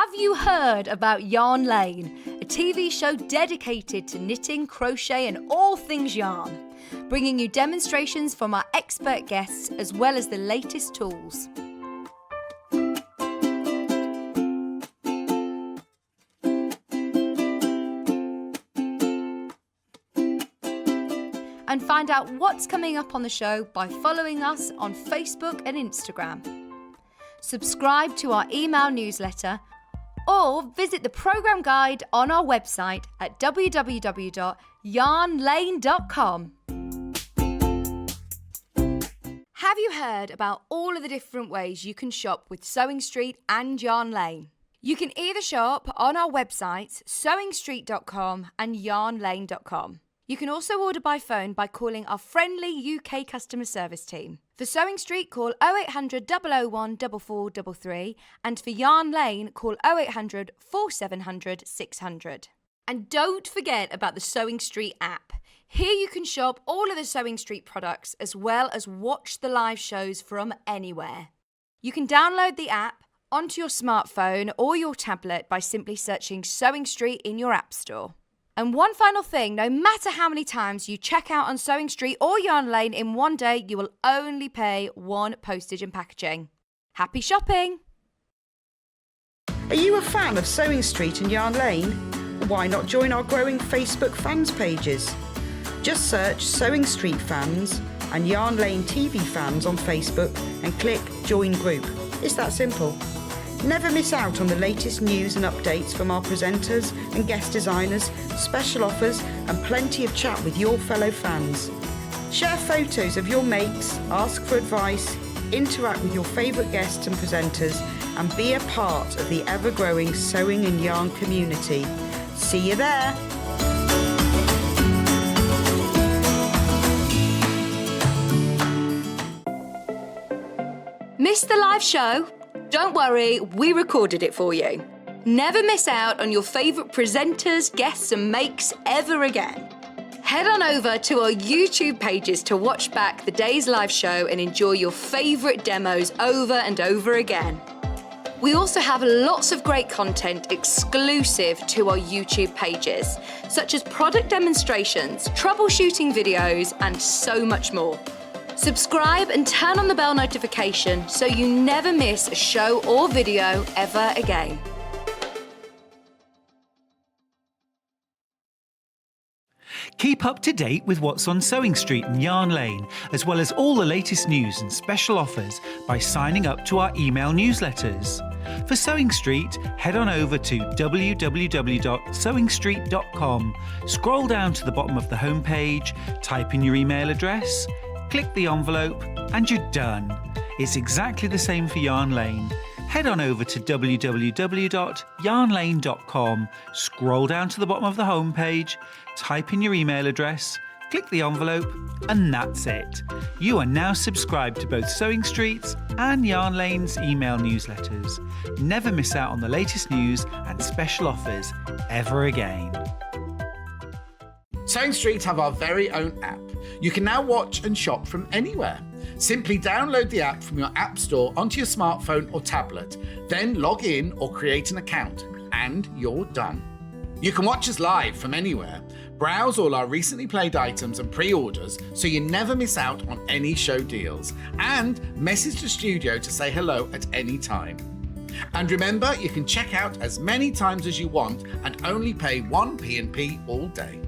Have you heard about Yarn Lane, a TV show dedicated to knitting, crochet and all things yarn, bringing you demonstrations from our expert guests as well as the latest tools. And find out what's coming up on the show by following us on Facebook and Instagram. Subscribe to our email newsletter or visit the programme guide on our website at www.yarnlane.com. Have you heard about all of the different ways you can shop with Sewing Street and Yarn Lane? You can either shop on our websites sewingstreet.com and yarnlane.com. You can also order by phone by calling our friendly UK customer service team. For Sewing Street, call 0800 001 4433 and for Yarn Lane, call 0800 4700 600. And don't forget about the Sewing Street app. Here you can shop all of the Sewing Street products as well as watch the live shows from anywhere. You can download the app onto your smartphone or your tablet by simply searching Sewing Street in your app store. And one final thing, no matter how many times you check out on Sewing Street or Yarn Lane in one day, you will only pay one postage and packaging. Happy shopping! Are you a fan of Sewing Street and Yarn Lane? Why not join our growing Facebook fans pages? Just search Sewing Street Fans and Yarn Lane TV Fans on Facebook and click Join Group. It's that simple. Never miss out on the latest news and updates from our presenters and guest designers, special offers and plenty of chat with your fellow fans. Share photos of your makes, ask for advice, interact with your favourite guests and presenters and be a part of the ever-growing sewing and yarn community. See you there! Missed the live show? Don't worry, we recorded it for you. Never miss out on your favourite presenters, guests and makes ever again. Head on over to our YouTube pages to watch back the day's live show and enjoy your favourite demos over and over again. We also have lots of great content exclusive to our YouTube pages, such as product demonstrations, troubleshooting videos and so much more. Subscribe and turn on the bell notification so you never miss a show or video ever again. Keep up to date with what's on Sewing Street and Yarn Lane, as well as all the latest news and special offers by signing up to our email newsletters. For Sewing Street, head on over to www.sewingstreet.com, scroll down to the bottom of the homepage, type in your email address, click the envelope and you're done. It's exactly the same for Yarn Lane. Head on over to www.yarnlane.com, scroll down to the bottom of the homepage, type in your email address, click the envelope and that's it. You are now subscribed to both Sewing Street's and Yarn Lane's email newsletters. Never miss out on the latest news and special offers ever again. Sewing Street have our very own app. You can now watch and shop from anywhere. Simply download the app from your app store onto your smartphone or tablet, then log in or create an account, and you're done. You can watch us live from anywhere, browse all our recently played items and pre-orders so you never miss out on any show deals, and message the studio to say hello at any time. And remember, you can check out as many times as you want and only pay one P&P all day.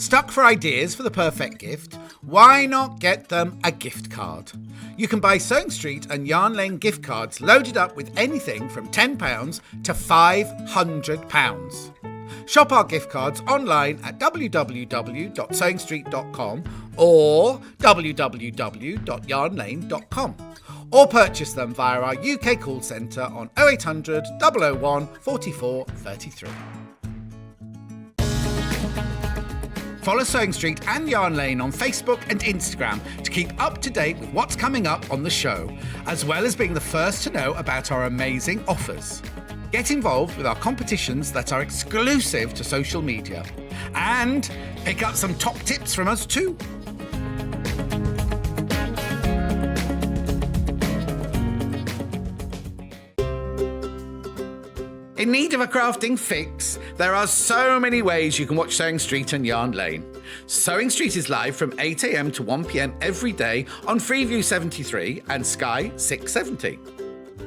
Stuck for ideas for the perfect gift? Why not get them a gift card? You can buy Sewing Street and Yarn Lane gift cards loaded up with anything from £10 to £500. Shop our gift cards online at www.sewingstreet.com or www.yarnlane.com, or purchase them via our UK call centre on 0800 001 44 33. Follow Sewing Street and Yarn Lane on Facebook and Instagram to keep up to date with what's coming up on the show, as well as being the first to know about our amazing offers. Get involved with our competitions that are exclusive to social media. And pick up some top tips from us too. In need of a crafting fix? There are so many ways you can watch Sewing Street and Yarn Lane. Sewing Street is live from 8 a.m. to 1 p.m. every day on Freeview 73 and Sky 670.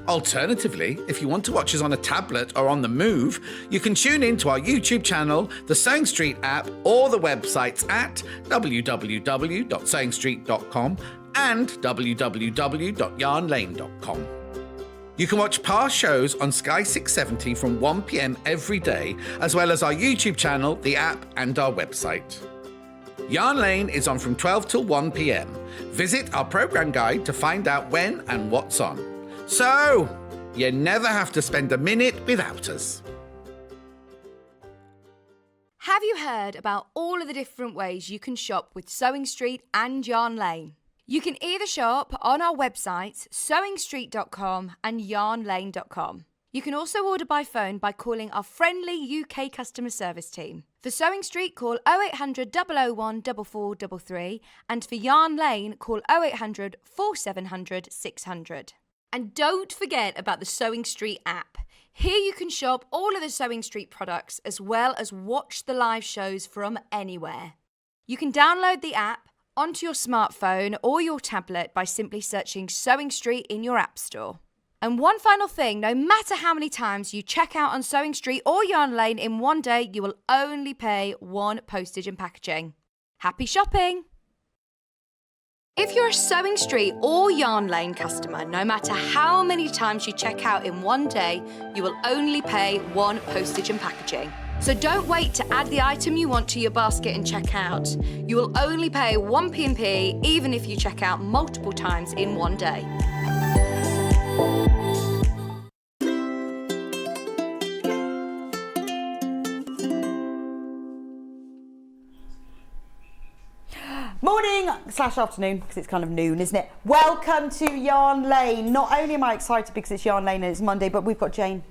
Alternatively, if you want to watch us on a tablet or on the move, you can tune in to our YouTube channel, the Sewing Street app, or the websites at www.sewingstreet.com and www.yarnlane.com. You can watch past shows on Sky 670 from 1 p.m. every day, as well as our YouTube channel, the app, and our website. Yarn Lane is on from 12 till 1 p.m. Visit our programme guide to find out when and what's on. So, you never have to spend a minute without us. Have you heard about all of the different ways you can shop with Sewing Street and Yarn Lane? You can either shop on our websites, sewingstreet.com and yarnlane.com. You can also order by phone by calling our friendly UK customer service team. For Sewing Street, call 0800 001 4433, and for Yarn Lane, call 0800 4700 600. And don't forget about the Sewing Street app. Here you can shop all of the Sewing Street products as well as watch the live shows from anywhere. You can download the app onto your smartphone or your tablet by simply searching Sewing Street in your app store. And one final thing, no matter how many times you check out on Sewing Street or Yarn Lane in one day, you will only pay one postage and packaging. Happy shopping! If you're a Sewing Street or Yarn Lane customer, no matter how many times you check out in one day, you will only pay one postage and packaging. So don't wait to add the item you want to your basket and check out. You will only pay one P&P even if you check out multiple times in one day. Morning/afternoon, because it's kind of noon, isn't it? Welcome to Yarn Lane. Not only am I excited because it's Yarn Lane and it's Monday, but we've got Jane.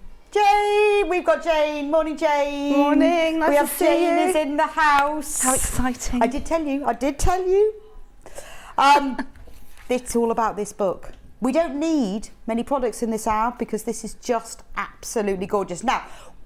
We've got Jane. Morning, Jane. Morning, nice we to have see Jane you. is in the house. How exciting. I did tell you. It's all about this book. We don't need many products in this hour because this is just absolutely gorgeous. Now,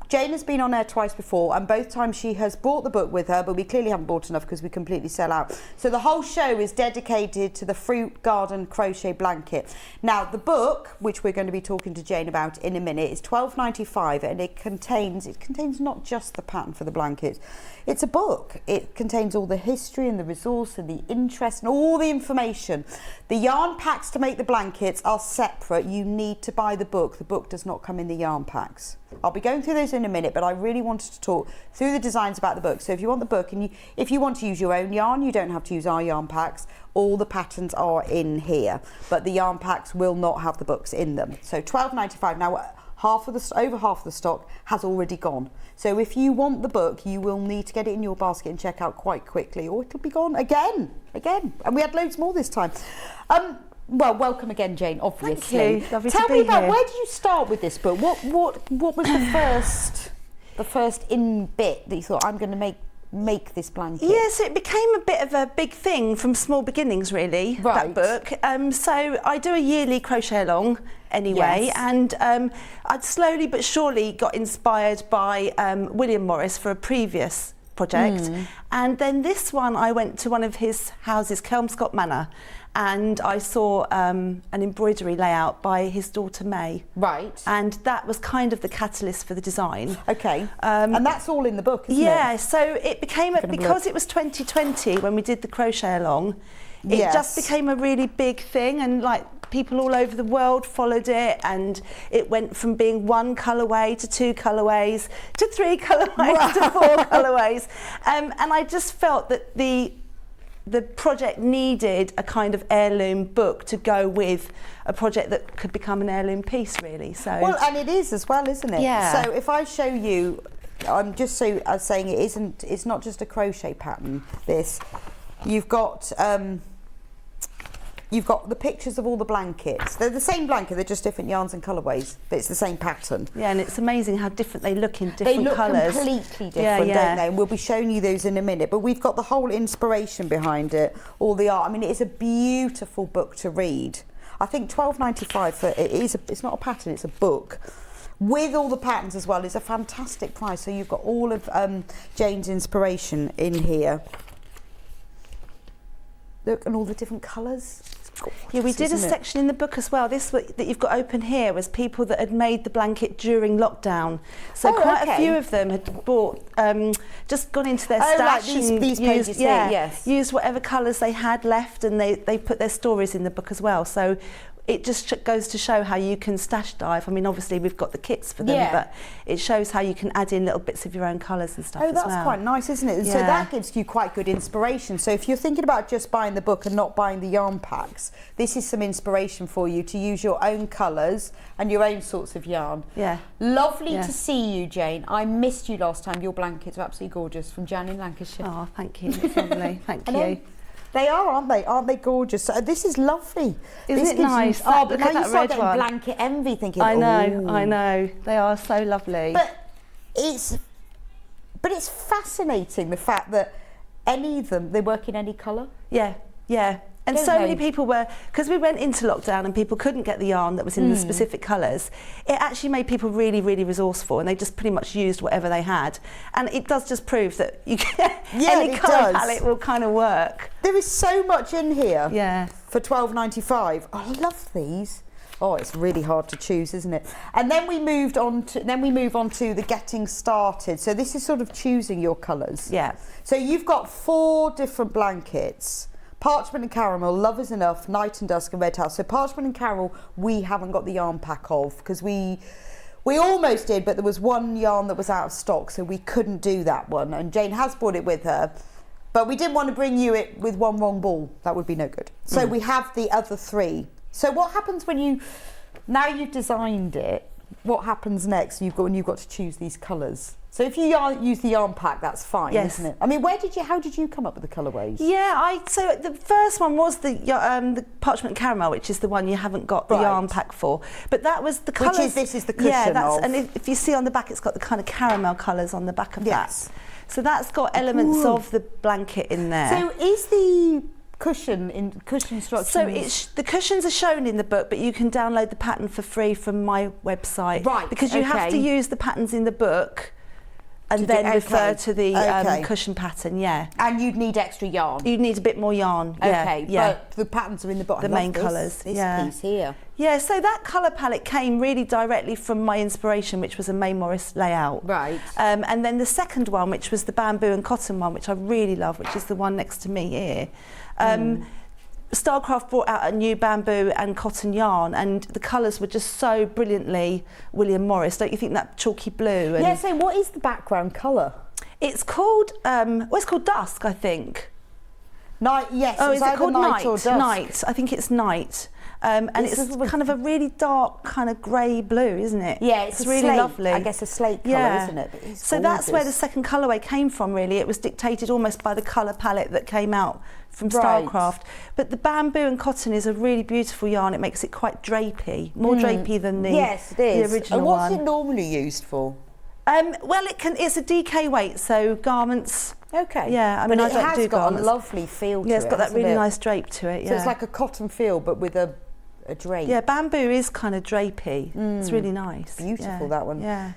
Jane has been on air twice before, and both times she has brought the book with her, but we clearly haven't bought enough because we completely sell out. So the whole show is dedicated to the Fruit Garden Crochet Blanket. Now, the book, which we're going to be talking to Jane about in a minute, is $12.95, and it contains not just the pattern for the blanket. It's a book. It contains all the history and the resource and the interest and all the information. The yarn packs to make the blankets are separate. You need to buy the book. The book does not come in the yarn packs. I'll be going through those in a minute, but I really wanted to talk through the designs about the book. So if you want the book and if you want to use your own yarn, you don't have to use our yarn packs. All the patterns are in here, but the yarn packs will not have the books in them. So $12.95. Now, over half of the stock has already gone. So if you want the book, you will need to get it in your basket and check out quite quickly, or it'll be gone again. And we had loads more this time. Well, welcome again, Jane, obviously. Thank you. Lovely to be Tell me about here. where did you start with this book? What was the first in bit that you thought, I'm going to make this blanket? Yes, it became a bit of a big thing from small beginnings, really, Right. that book. So I do a yearly crochet along anyway, Yes. and I'd slowly but surely got inspired by William Morris for a previous project. And then this one, I went to one of his houses, Kelmscott Manor, and I saw an embroidery layout by his daughter May. Right. And that was kind of the catalyst for the design. Okay. And that's all in the book, isn't it? Yeah, so it became, because it was 2020 when we did the crochet along, it Yes. just became a really big thing, and like people all over the world followed it, and it went from being one colourway to 2 colourways to 3 colourways to 4 colourways. And I just felt that the project needed a kind of heirloom book to go with a project that could become an heirloom piece, really. So Well, and it is as well, isn't it? Yeah. So if I show you, I'm just saying it's not just a crochet pattern. This, you've got the pictures of all the blankets. They're the same blanket, they're just different yarns and colourways, but it's the same pattern. Yeah, and it's amazing how different they look in different colours. They look completely different, don't they? And we'll be showing you those in a minute. But we've got the whole inspiration behind it, all the art. I mean, it is a beautiful book to read. I think $12.95 for it's not a pattern, it's a book. With all the patterns as well, it's a fantastic price. So you've got all of Jane's inspiration in here. Look, and all the different colours. Yeah, we did a section in the book as well. This that you've got open here was people that had made the blanket during lockdown. So quite a few of them had bought, just gone into their stash like these pages used, here, yes. used whatever colours they had left, and they put their stories in the book as well. So it just goes to show how you can stash dive. I mean, obviously we've got the kits for them, but it shows how you can add in little bits of your own colours and stuff as well. Oh, that's quite nice, isn't it? Yeah. So that gives you quite good inspiration. So if you're thinking about just buying the book and not buying the yarn packs, this is some inspiration for you to use your own colours and your own sorts of yarn. Yeah. Lovely to see you, Jane. I missed you last time. Your blankets are absolutely gorgeous, from Jan in Lancashire. Oh, thank you. That's lovely. Thank you. They are, aren't they? Aren't they gorgeous? So this is lovely. Isn't it nice? But now you start getting blanket envy, thinking, I know. They are so lovely. But it's fascinating, the fact that any of them, they work in any colour. Yeah. And so many people were, because we went into lockdown and people couldn't get the yarn that was in the specific colours, it actually made people really, really resourceful, and they just pretty much used whatever they had. And it does just prove that you can, any colour palette will kind of work. There is so much in here. Yeah. For $12.95. I love these. Oh, it's really hard to choose, isn't it? And then we move on to the getting started. So this is sort of choosing your colours. Yeah. So you've got 4 different blankets. Parchment and Caramel, Lovers Enough, Night and Dusk and Red House. So Parchment and Carol, we haven't got the yarn pack of, because we almost did, but there was one yarn that was out of stock, so we couldn't do that one. And Jane has brought it with her, but we didn't want to bring you it with one wrong ball. That would be no good. So we have the other 3. So what happens when now you've designed it, what happens next? You've got to choose these colours. So if you use the yarn pack, that's fine, isn't it? I mean, how did you come up with the colourways? Yeah, so the first one was the Parchment Caramel, which is the one you haven't got the yarn pack for. But that was the colours. This is the cushion and if you see on the back, it's got the kind of caramel colours on the back of that. So that's got elements of the blanket in there. So is the cushion instructions? So the cushions are shown in the book, but you can download the pattern for free from my website. Right. Because you have to use the patterns in the book and then refer to the cushion pattern, And you'd need extra yarn. You'd need a bit more yarn, but the patterns are in the book. The main colours, This piece here. Yeah, so that colour palette came really directly from my inspiration, which was a May Morris layout. Right. And then the second one, which was the bamboo and cotton one, which I really love, which is the one next to me here. Stylecraft brought out a new bamboo and cotton yarn, and the colours were just so brilliantly William Morris. Don't you think, that chalky blue? And so what is the background colour? It's called it's called Dusk, I think. Night, yes. Oh, is it called Night or Dusk? Night. I think it's Night. And it's kind of a really dark kind of grey blue, isn't it? Yeah, it's really slate, lovely. I guess a slate colour, isn't it? So that's where the second colourway came from, really. It was dictated almost by the colour palette that came out from Stylecraft. But the bamboo and cotton is a really beautiful yarn. It makes it quite drapey, more drapey than the, the original and what's one. it normally used for? Well, it's a DK weight, so garments. Okay. Yeah, I mean, I don't do garments. It has got a lovely feel to it. Yeah, it's got that really nice drape to it. So it's like a cotton feel, but with a drape. Yeah, bamboo is kind of drapey. It's really nice. Beautiful, that one. Yeah.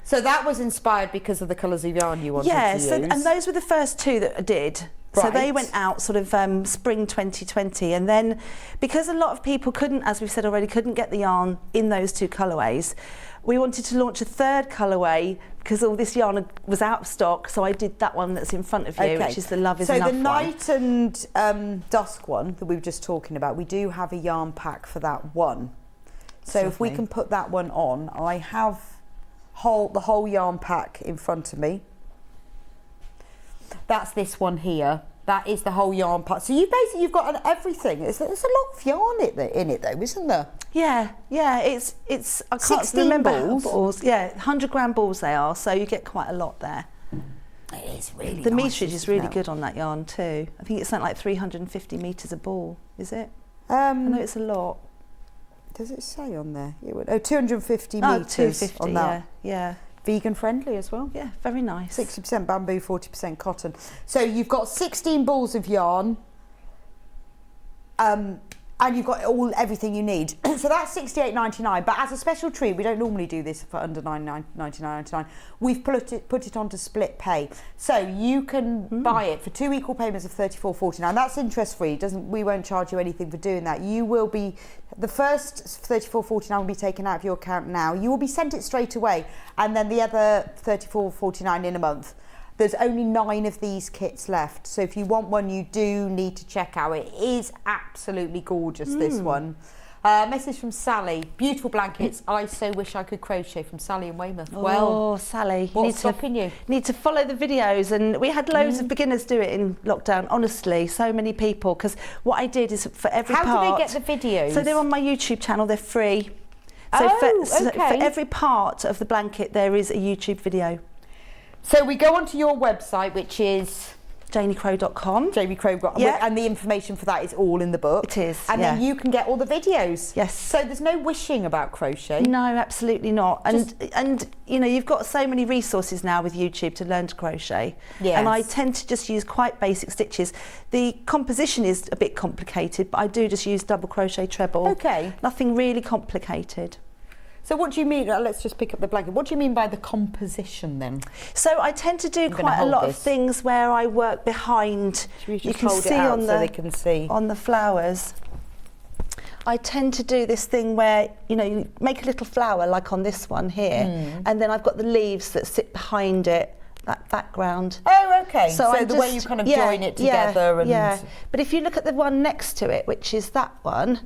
So that was inspired because of the colours of yarn you wanted to use. And those were the first 2 that I did. So they went out sort of spring 2020, and then because a lot of people couldn't, as we've said already, couldn't get the yarn in those 2 colourways, we wanted to launch a 3rd colourway because all this yarn was out of stock, so I did that one that's in front of you, which is the Love Is Enough one. So the Night and Dusk one that we were just talking about, we do have a yarn pack for that one. So if we can put that one on, I have the whole yarn pack in front of me. That's this one here. That is the whole yarn part. So you've got everything. There's a lot of yarn in it though, isn't there? Yeah. It's I can't 16 remember balls. balls. Yeah, 100-gram balls they are, so you get quite a lot there. It is really The nice, meterage is isn't really it? good on that yarn too. I think it's something like 350 meters a ball, is it? I know it's a lot. Does it say on there? 250 Oh, meters 250, on that. yeah. Vegan friendly as well. Yeah, very nice. 60% bamboo, 40% cotton. So you've got 16 balls of yarn, and you've got everything you need. So that's $68.99. But as a special treat, we don't normally do this for under $99.99. We've put it onto split pay, so you can buy it for 2 equal payments of $34.49. That's interest free. We won't charge you anything for doing that. You will be the first $34.49 will be taken out of your account now. You will be sent it straight away, and then the other $34.49 in a month. There's only 9 of these kits left, so if you want one, you do need to check out. It is absolutely gorgeous, this one. Message from Sally. Beautiful blankets. I so wish I could crochet, from Sally in Weymouth. Oh, Sally, what's stopping you? Need to follow the videos, and we had loads of beginners do it in lockdown. Honestly, so many people. Because what I did is for every part. How do they get the videos? So they're on my YouTube channel. They're free. So for every part of the blanket, there is a YouTube video. So we go onto your website, which is janiecrow.com. janiecrow.com, and the information for that is all in the book. It is, and then you can get all the videos. Yes. So there's no wishing about crochet. No, absolutely not. And you know, you've got so many resources now with YouTube to learn to crochet. Yes. And I tend to just use quite basic stitches. The composition is a bit complicated, but I do just use double crochet treble. Okay. Nothing really complicated. So what do you mean? Let's just pick up the blanket. What do you mean by the composition then? So I tend to do quite a lot of things where I work behind. You can see on the, so they can see on the flowers. I tend to do this thing where, you know, you make a little flower like on this one here, and then I've got the leaves that sit behind it, that background. Oh, okay. So the just, way you kind of join it together. Yeah. But if you look at the one next to it, which is that one,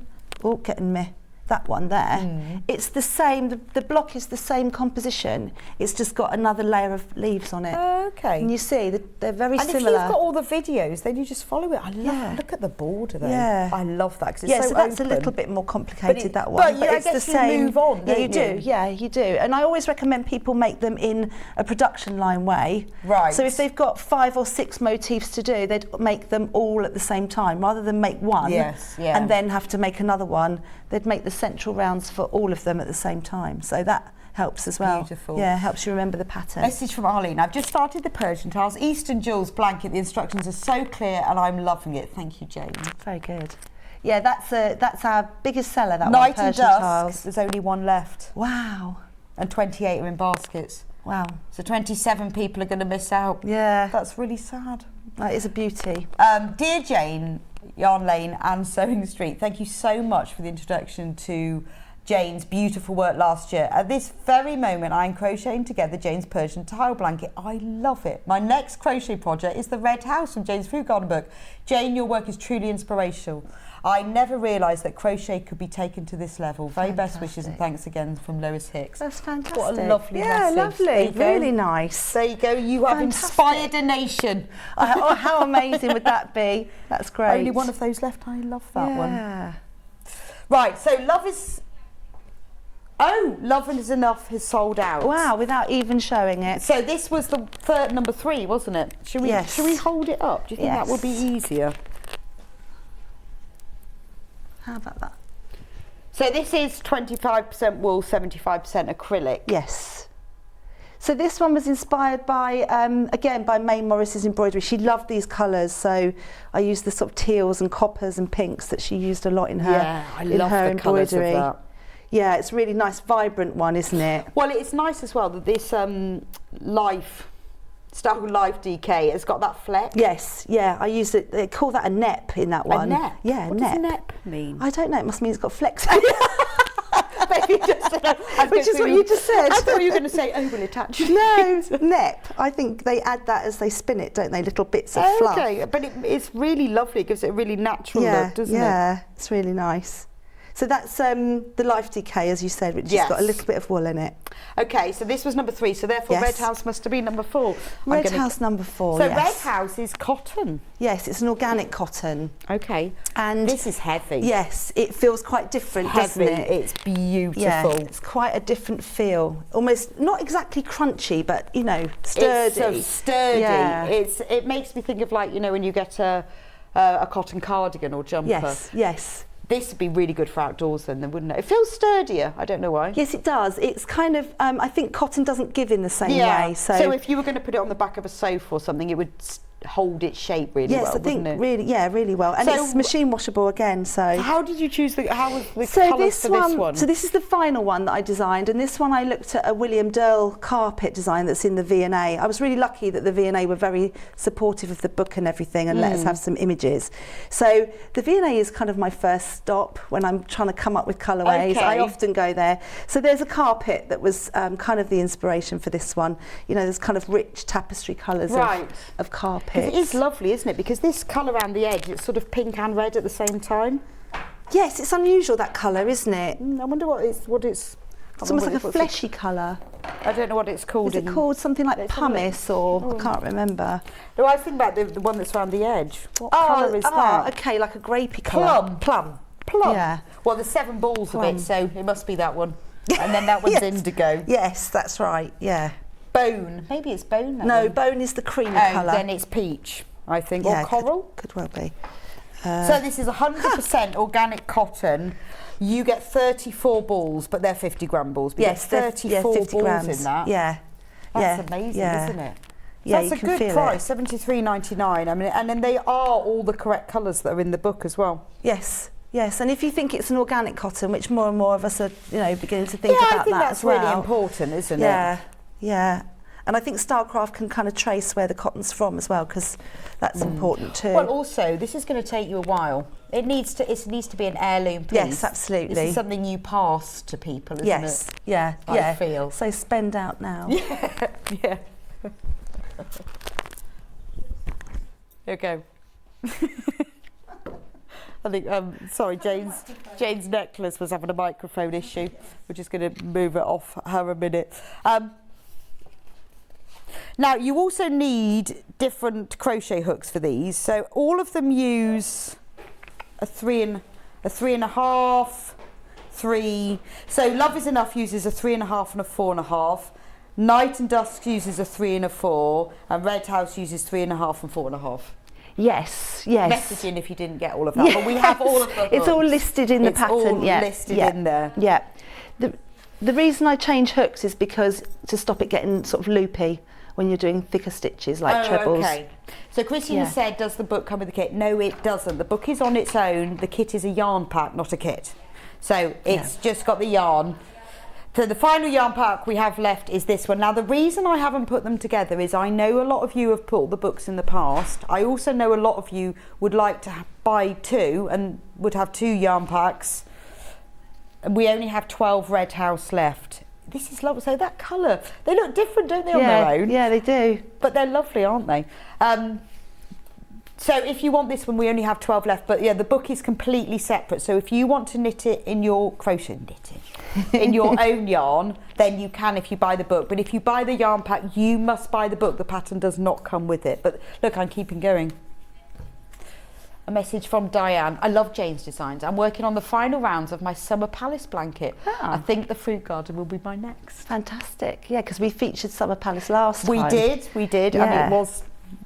that one there, it's the same, the block is the same composition, it's just got another layer of leaves on it. Okay. And you see, they're very similar. And if you've got all the videos, then you just follow it. I love, look at the border though. Yeah. I love that, because it's so that's open. a little bit more complicated, that one. But it's I guess the same. You move on, yeah, you do. Yeah, you do. And I always recommend people make them in a production line way. Right. So if they've got 5 or 6 motifs to do, they'd make them all at the same time, rather than make one and then have to make another one. They'd make the central rounds for all of them at the same time. So that helps as well. Beautiful. Yeah, helps you remember the pattern. Message from Arlene. I've just started the Persian tiles. Eastern Jewels blanket. The instructions are so clear and I'm loving it. Thank you, Jane. Very good. Yeah, that's our biggest seller, that Night one, and Persian Dusk. tiles. There's only one left. Wow. And 28 are in baskets. Wow. So 27 people are going to miss out. Yeah. That's really sad. That is a beauty. Dear Jane, Yarn Lane and Sewing Street, thank you so much for the introduction to Jane's beautiful work last year. At this very moment, I'm crocheting together Jane's Persian tile blanket. I love it. My next crochet project is the Red House from Jane's Fruit Garden book. Jane, your work is truly inspirational. I never realised that crochet could be taken to this level. Very best wishes and thanks again from Lois Hicks. That's fantastic. What a lovely message. Yeah, lovely. Really nice. There you go. You have inspired a nation. Oh, how amazing would that be? That's great. Only one of those left. I love that one. Yeah. Right, so Love Is Enough has sold out. Wow, without even showing it. So this was the number 3, wasn't it? Should we hold it up? Do you think that would be easier? How about that? So this is 25% wool, 75% acrylic. Yes. So this one was inspired by, again, by May Morris's embroidery. She loved these colours, so I used the sort of teals and coppers and pinks that she used a lot in her, I love the colours of that. Yeah, it's a really nice, vibrant one, isn't it? Well, it's nice as well that this Style Life DK has got that fleck. Yes, yeah, I used it. They call that a nep in that one. A nep? Yeah, what does nep mean? I don't know. It must mean it's got flex. Maybe just, which is what you just said. I thought you were going to say, oh, well, it actually No, nep. I think they add that as they spin it, don't they? Little bits of fluff. Okay, but it's really lovely. It gives it a really natural look, doesn't it? Yeah, it's really nice. So that's the Life Decay, as you said, which has got a little bit of wool in it. Okay, so this was number 3, so therefore Yes. Red House must have been number 4. Red House number 4, So yes. Red House is cotton. Yes, it's an organic cotton. Okay. And this is heavy. Yes, it feels quite different, doesn't Heavy. it? It's beautiful. Yeah, it's quite a different feel. Almost not exactly crunchy, but you know, sturdy. It's so sturdy. Yeah. It makes me think of, like, you know, when you get a cotton cardigan or jumper. Yes, yes. This would be really good for outdoors then, wouldn't it? It feels sturdier. I don't know why. Yes, it does. It's kind of, I think cotton doesn't give in the same way. So if you were going to put it on the back of a sofa or something, it would hold its shape really well, I think wouldn't it? really well. And So it's machine washable again, so. How did you choose how was the So colours for this one? So this is the final one that I designed, and this one I looked at a William Durl carpet design that's in the V&A. I was really lucky that the V&A were very supportive of the book and everything and let us have some images. So the V&A is kind of my first stop when I'm trying to come up with colourways. Okay. I often go there. So there's a carpet that was kind of the inspiration for this one. You know, there's kind of rich tapestry colours of carpet. It is lovely, isn't it? Because this colour around the edge, it's sort of pink and red at the same time. Yes, it's unusual, that colour, isn't it? I wonder what it's. It's almost like a fleshy colour. I don't know what it's called. Is it called something like pumice or I can't remember? No, I think about the one that's around the edge. What colour is that? Okay, like a grapey colour. Plum. Yeah. Well, there's 7 balls Plum. of it, so it must be that one. And then that one's Yes. indigo. Yes, that's right. Yeah. Bone. Maybe it's bone. That No, one. bone is the creamy Oh, colour. then it's peach, I think, Yeah, or coral. Could well be. So this is 100% organic cotton. You get 34 balls, but they're 50-gram balls. But you Yes, get 34 50 balls grams. in that. Yeah. That's amazing, isn't it? Yeah, That's you a can good feel price, $73.99. I mean, and then they are all the correct colours that are in the book as well. Yes. Yes, and if you think it's an organic cotton, which more and more of us are, you know, beginning to think Yeah, about I think that that's as well. really important, isn't it? Yeah, yeah. And I think Starcraft can kind of trace where the cotton's from as well, because that's important too. Well, also, this is going to take you a while. It needs to be an heirloom piece. Yes, absolutely. This is something you pass to people, isn't yes, it? yeah, I yeah. feel. So spend out now. Yeah. Here we go. I think, sorry, Jane's necklace was having a microphone issue. We're just going to move it off her a minute. Now, you also need different crochet hooks for these. So all of them use a 3.5, 3. So Love Is Enough uses a 3.5 and a 4.5. Night and Dusk uses a 3 and a 4. And Red House uses 3.5 and 4.5. Yes, yes. Message in if you didn't get all of that. Yes. But we have all of the hooks. It's all listed in the pattern. It's all yeah. listed yeah. in there. Yeah. The reason I change hooks is because to stop it getting sort of loopy when you're doing thicker stitches like trebles. Okay. So Christina said, does the book come with a kit? No, it doesn't. The book is on its own. The kit is a yarn pack, not a kit. So it's just got the yarn. So the final yarn pack we have left is this one. Now, the reason I haven't put them together is I know a lot of you have put the books in the past. I also know a lot of you would like to buy 2 and would have 2 yarn packs. And we only have 12 Red House left. This is lovely. So that colour, they look different, don't they, on their own? Yeah, they do. But they're lovely, aren't they? So if you want this one, we only have 12 left. But yeah, the book is completely separate. So if you want to knit it in your in your own yarn, then you can if you buy the book. But if you buy the yarn pack, you must buy the book. The pattern does not come with it. But look, I'm keeping going. A message from Diane. I love Jane's designs. I'm working on the final rounds of my summer palace blanket. I think the fruit garden will be my next. Fantastic. Yeah, because we featured Summer Palace last time. We did, and it was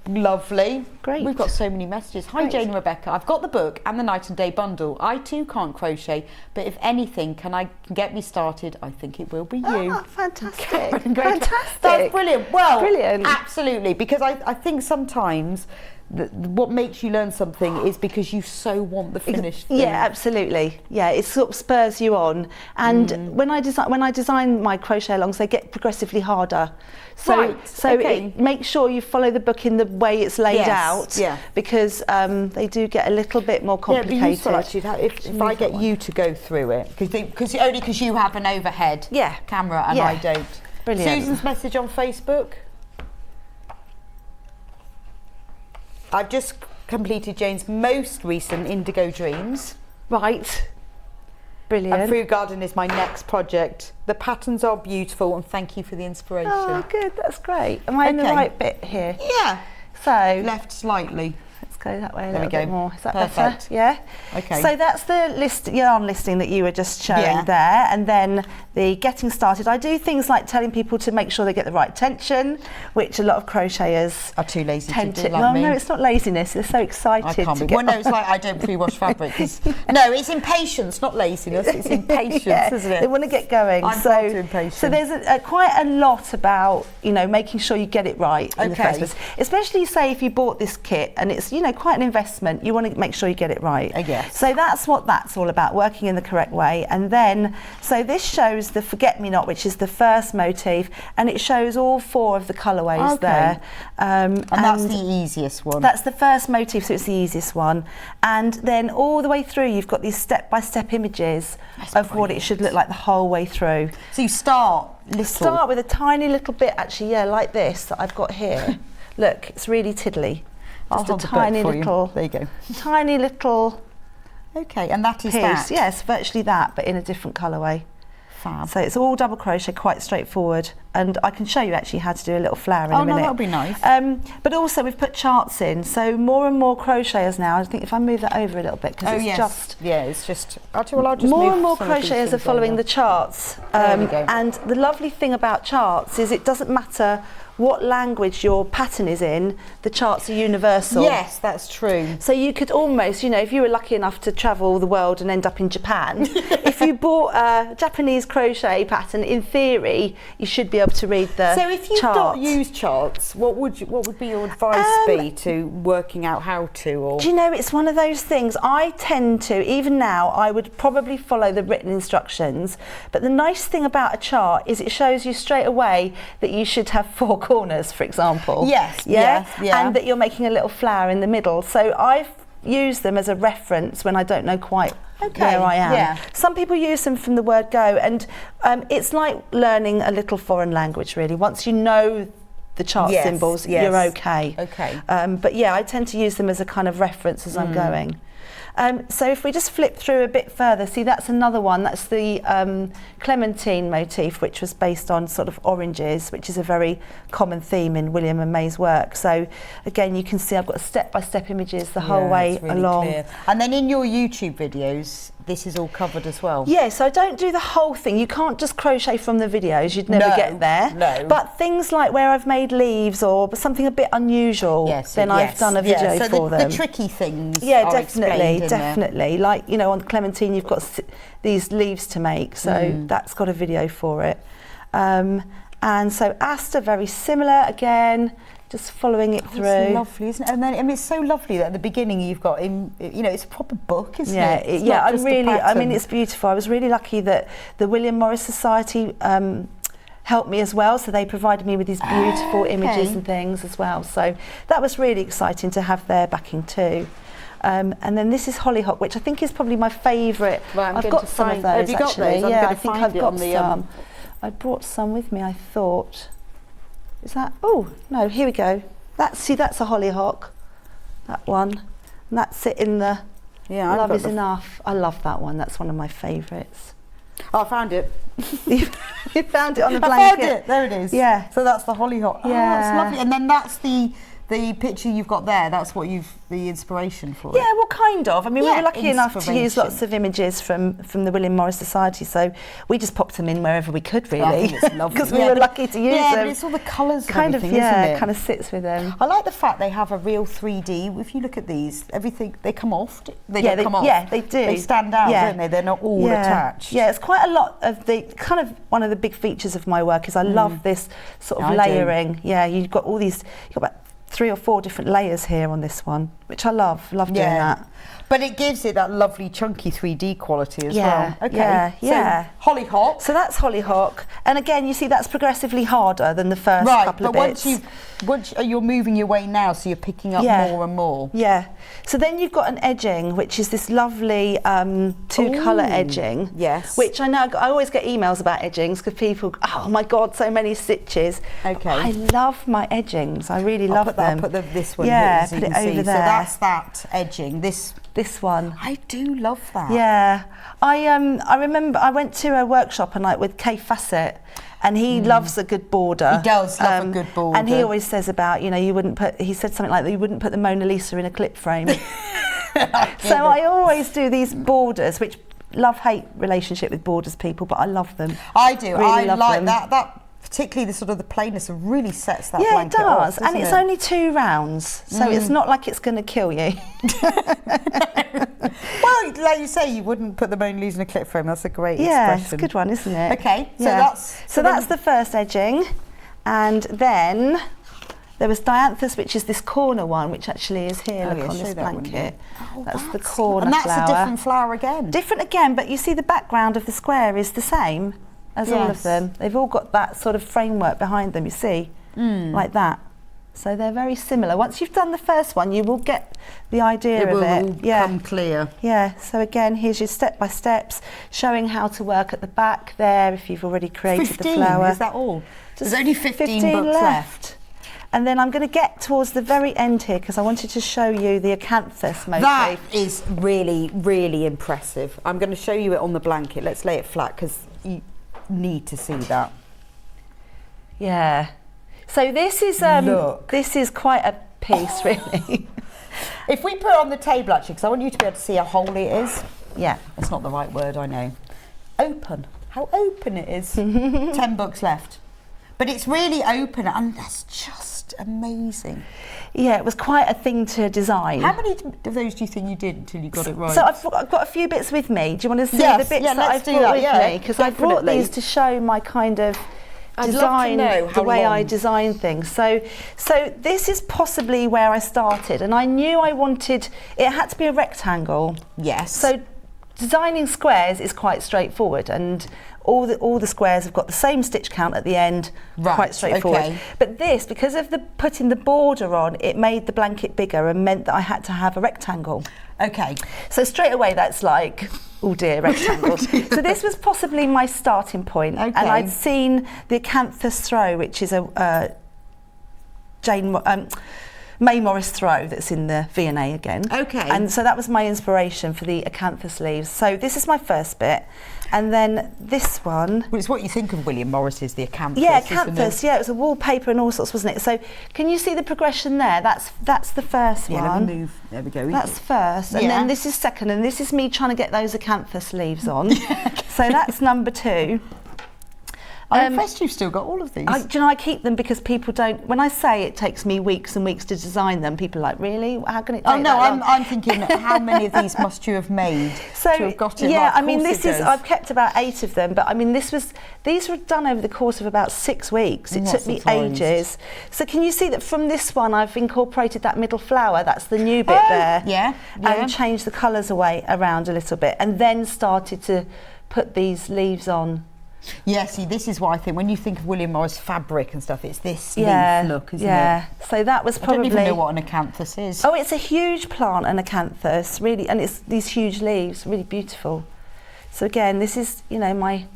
lovely. Great. We've got so many messages. Hi, Jane and Rebecca. I've got the book and the night and day bundle. I too can't crochet, but if anything can get me started, I think it will be you. Oh, fantastic. Fantastic. That's brilliant. Well, brilliant. Absolutely, because I think sometimes what makes you learn something is because you so want the finished thing. Yeah, absolutely. Yeah, it sort of spurs you on. And when I design my crochet alongs, they get progressively harder. So make sure you follow the book in the way it's laid out. Yeah. Because they do get a little bit more complicated. Yeah, it'd be useful actually if I get you to go through it, because you have an overhead camera and I don't. Brilliant. Susan's message on Facebook. I've just completed Jane's most recent Indigo Dreams. Right. Brilliant. And Fruit Garden is my next project. The patterns are beautiful, and thank you for the inspiration. Oh, good. That's great. Am I in the right bit here? Yeah. So Left slightly. let's go that way a There we little bit go. more. Is that Perfect. better? Yeah. Okay. So that's the yarn listing that you were just showing Yeah. there, and then the getting started. I do things like telling people to make sure they get the right tension, which a lot of crocheters Are too lazy tend to to. do like well, me. no, it's not laziness. They're so excited I can't to be. get Well, no, it's like I don't pre-wash fabric. No, it's impatience, not laziness. It's impatience, Yeah, isn't it? They want to get going. I'm far too impatient. So there's quite a lot about, you know, making sure you get it right in the Okay. first place. Especially, say, if you bought this kit and it's, you know, quite an investment, you want to make sure you get it right. Yes. So that's what that's all about, working in the correct way. And then, so this shows the Forget-Me-Not, which is the first motif, and it shows all 4 of the colourways Okay. there. and that's the easiest one. That's the first motif, so it's the easiest one. And then all the way through, you've got these step-by-step images of what it should look like the whole way through. So you start little. Start with a tiny little bit, actually, yeah, like this that I've got here. Look, it's really tiddly. I'll Just hold a the book tiny for you. little, There you go. tiny little Okay, and that is piece. that. Yes, virtually that, but in a different colourway. Fab. So it's all double crochet, quite straightforward, and I can show you actually how to do a little flower in Oh, a no, minute. that'll be nice. But also we've put charts in, so more and more crocheters now. I think if I move that over a little bit, because Oh, it's yes. just Yeah, it's just. Actually, well, I'll just more move and more some of these crocheters are things following over. the charts. There we go. And the lovely thing about charts is it doesn't matter what language your pattern is in, the charts are universal. Yes, that's true. So you could almost, you know, if you were lucky enough to travel the world and end up in Japan, if you bought a Japanese crochet pattern, in theory, you should be able to read the So if you chart. don't use charts, what would be your advice be to working out how to? Or Do you know, it's one of those things. I tend to, even now, I would probably follow the written instructions. But the nice thing about a chart is it shows you straight away that you should have 4 corners, for example. Yes, Yeah? yeah. And that you're making a little flower in the middle. So I've used them as a reference when I don't know quite where I am. yeah. Some people use them from the word go, and it's like learning a little foreign language, really. Once you know the chart Yes, symbols, yes. you're okay. Okay. But yeah, I tend to use them as a kind of reference as I'm going. So if we just flip through a bit further, see that's another one. That's the clementine motif, which was based on sort of oranges, which is a very common theme in William and May's work. So again, you can see I've got step-by-step images the whole way it's really along. clear. And then in your YouTube videos, this is all covered as well. Yeah, so I don't do the whole thing. You can't just crochet from the videos, you'd never No, get there. no. But things like where I've made leaves or something a bit unusual, then I've done a video so for the, them. The tricky things Yeah, are definitely, explained in there. definitely. Like, you know, on clementine you've got these leaves to make, so that's got a video for it. And so aster, very similar again, just following it through. It's lovely, isn't it? And then I mean, it's so lovely that at the beginning you've got, you know, it's a proper book, isn't it? It's Yeah, not I'm just a really, I pattern. mean, it's beautiful. I was really lucky that the William Morris Society helped me as well, so they provided me with these beautiful images and things as well. So that was really exciting to have their backing too. And then this is hollyhock, which I think is probably my favourite. Right, I'm I've going got to some find- of those have you got actually. those? I'm Yeah, gonna I think find I've it got on the, some. I brought some with me, I thought. Is that? Oh no, here we go. That's a hollyhock. That one, and that's it in the. Yeah, I've Love got is the- enough. I love that one. That's one of my favourites. Oh, I found it. You found it on the I blanket. found it. There it is. Yeah. So that's the hollyhock. Oh, Yeah. it's lovely. And then that's the picture you've got there. That's what the inspiration for it. Yeah, well, kind of. I mean, we Yeah, were lucky enough to use inspiration. lots of images from the William Morris Society, so we just popped them in wherever we could, really. I think it's lovely. Because we Yeah, were but lucky to use yeah, them. but it's all the colours and kind of, everything, yeah, isn't it? kind of sits with them. I like the fact they have a real 3D. If you look at these, everything, they come off. They Yeah, don't come off. yeah, they do. They stand out, Yeah. don't they? They're not all attached. Yeah, it's quite a lot of the kind of one of the big features of my work is I love this sort of I do. layering. Yeah, you've got all these. You've got about 3 or 4 different layers here on this one, which I love. Love doing that. But it gives it that lovely chunky 3D quality as Yeah, well. Okay. yeah, so yeah. hollyhock. So that's hollyhock, and again, you see that's progressively harder than the first Right, couple but of bits. once you're moving your way now, so you're picking up Yeah. more and more. Yeah. So then you've got an edging, which is this lovely 2-colour Ooh, edging. yes. Which I know I always get emails about edgings because people, oh my God, so many stitches. Okay. I love my edgings. I really love them. I'll put this one yeah, here so put you it can over see. there. So that's that edging. This this one. I do love that. Yeah, I remember I went to a workshop with Kay Fassett, and he loves a good border. He does love a good border. And he always says about, you wouldn't put, he said something like that, you wouldn't put the Mona Lisa in a clip frame. So I always do these borders, which love-hate relationship with borders, people, but I love them. I do. Really I love like them. that. Particularly the sort of the plainness really sets that Yeah, it blanket off, does, and doesn't it's it? only 2 rounds, so it's not like it's going to kill you. Well, like you say, you wouldn't put the Mona Lisa in a clip frame. That's a great Yeah, expression. it's a good one, isn't it? Okay, so Yeah. that's that's the first edging, and then there was dianthus, which is this corner one, which actually is here. Oh, Look yeah, on show this that one, blanket. yeah. That's the corner and that's flower. a different flower again. Different again, but you see the background of the square is the same as all of Yes. them. They've all got that sort of framework behind them, you see, like that. So they're very similar. Once you've done the first one, you will get the idea It of will it. all become clear. Yeah, so again, here's your step-by-steps, showing how to work at the back there if you've already created 15, the flower. is that all? There's only 15 books left. And then I'm going to get towards the very end here because I wanted to show you the acanthus motif. That is really, really impressive. I'm going to show you it on the blanket. Let's lay it flat because you need to see that. Yeah. So this is Look. this is quite a piece, really. If we put it on the table, actually, because I want you to be able to see how holy it is. Yeah. That's not the right word, I know. Open. How open it is. 10 books left. But it's really open, and that's just amazing. Yeah, it was quite a thing to design. How many of those do you think you did until you got it right? So I've got a few bits with me. Do you want to see Yes, the bits yeah, that let's I've do brought that, with yeah, me? Because I brought definitely. these to show my kind of I'd love to design, know the how way I long. design things. So this is possibly where I started, and I knew I wanted, it had to be a rectangle. Yes. So designing squares is quite straightforward, and all the squares have got the same stitch count at the end, Right, quite straightforward. okay. But this, because of the putting the border on, it made the blanket bigger and meant that I had to have a rectangle. Okay. So straight away that's like, oh dear, rectangles. So this was possibly my starting point. Okay. And I'd seen the acanthus throw, which is a May Morris throw that's in the V&A again. Okay. And so that was my inspiration for the acanthus leaves. So this is my first bit. And then this one. Well, it's what you think of William Morris's, the acanthus. Yeah, isn't acanthus, it? yeah, it was a wallpaper and all sorts, wasn't it? So can you see the progresson there? That's the first Yeah, one. let me move. There we go. That's first, and Yeah. then this is second, and this is me trying to get those acanthus leaves on. So that's number 2. I'm impressed you've still got all of these. Do you know, I keep them because people don't, when I say it takes me weeks and weeks to design them, people are like, really? How can it take Oh no, that long? I'm thinking how many of these must you have made So to have got it yeah, right? I mean, Of course this it is, does. I've kept about 8 of them, but I mean, these were done over the course of about 6 weeks. I'm It not took me surprised. ages. So can you see that from this one, I've incorporated that middle flower, that's the new bit there. yeah, yeah. And changed the colours around a little bit, and then started to put these leaves on. Yeah, see, this is why I think when you think of William Morris fabric and stuff, it's this Yeah, leaf look, isn't yeah. it? So that was I probably. don't even know what an acanthus is. Oh, it's a huge plant, an acanthus, really, and it's these huge leaves, really beautiful. So again, this is, you know, my